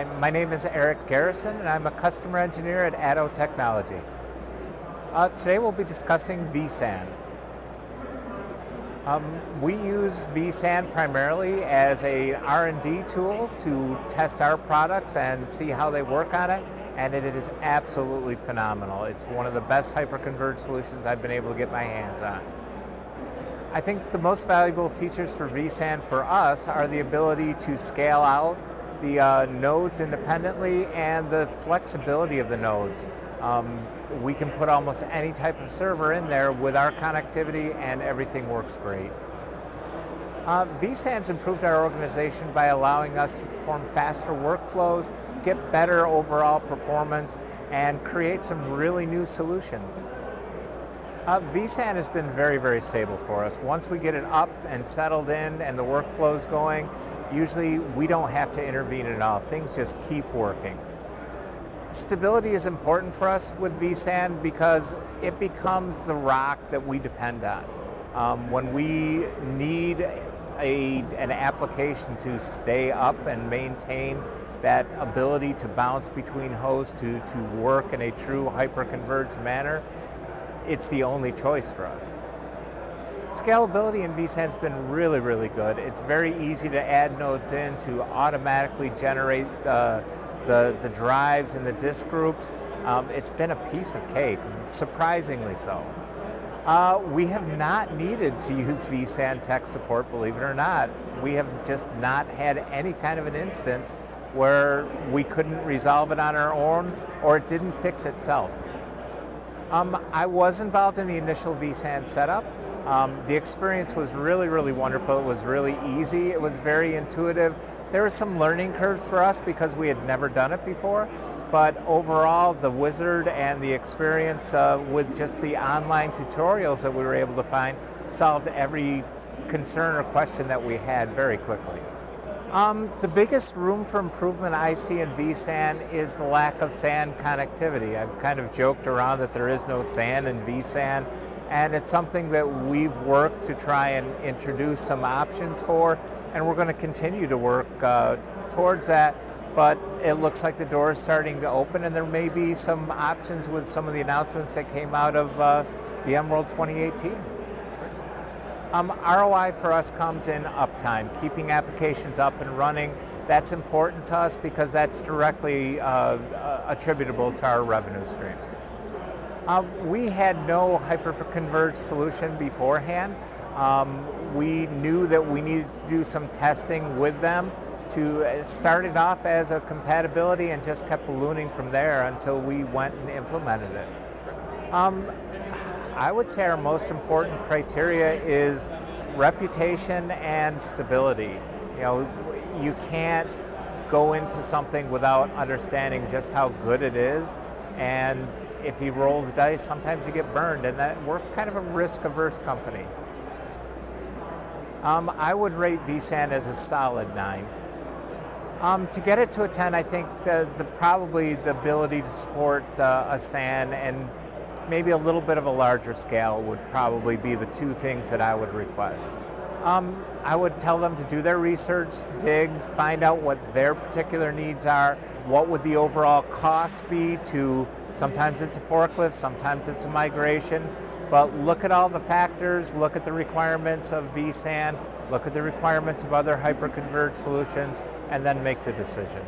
Hi, my name is Garrison, and I'm a customer engineer at Addo Technology. Today we'll be discussing VSAN. We use VSAN primarily as a R&D tool to test our products and see how they work on it, and it is absolutely phenomenal. It's one of the best hyperconverged solutions I've been able to get my hands on. I think the most valuable features for VSAN for us are the ability to scale out the nodes independently and the flexibility of the nodes. We can put almost any type of server in there with our connectivity and everything works great. VSAN's improved our organization by allowing us to perform faster workflows, get better overall performance, and create some really new solutions. VSAN has been very, very stable for us. Once we get it up and settled in and the workflow's going, usually we don't have to intervene at all. Things just keep working. Stability is important for us with VSAN because it becomes the rock that we depend on. When we need an application to stay up and maintain that ability to bounce between hosts to work in a true hyper-converged manner, it's the only choice for us. Scalability in VSAN has been really, really good. It's very easy to add nodes in to automatically generate the drives and the disk groups. It's been a piece of cake, surprisingly so. We have not needed to use VSAN tech support, believe it or not. We have just not had any kind of an instance where we couldn't resolve it on our own or it didn't fix itself. I was involved in the initial VSAN setup. The experience was really, really wonderful. It was really easy. It was very intuitive. There were some learning curves for us because we had never done it before, but overall the wizard and the experience with just the online tutorials that we were able to find solved every concern or question that we had very quickly. The biggest room for improvement I see in VSAN is the lack of SAN connectivity. I've kind of joked around that there is no SAN in VSAN, and it's something that we've worked to try and introduce some options for, and we're going to continue to work towards that, but it looks like the door is starting to open, and there may be some options with some of the announcements that came out of VMworld 2018. ROI for us comes in uptime, keeping applications up and running. That's important to us because that's directly attributable to our revenue stream. We had no hyperconverged solution beforehand. We knew that we needed to do some testing with them to start it off as a compatibility and just kept ballooning from there until we went and implemented it. I would say our most important criteria is reputation and stability. You know, you can't go into something without understanding just how good it is, and if you roll the dice, sometimes you get burned, and that we're kind of a risk-averse company. I would rate VSAN as a solid 9. To get it to a 10, I think probably the ability to support a SAN and maybe a little bit of a larger scale would probably be the two things that I would request. I would tell them to do their research, dig, find out what their particular needs are, what would the overall cost be to, sometimes it's a forklift, sometimes it's a migration, but look at all the factors, look at the requirements of VSAN, look at the requirements of other hyperconverged solutions, and then make the decision.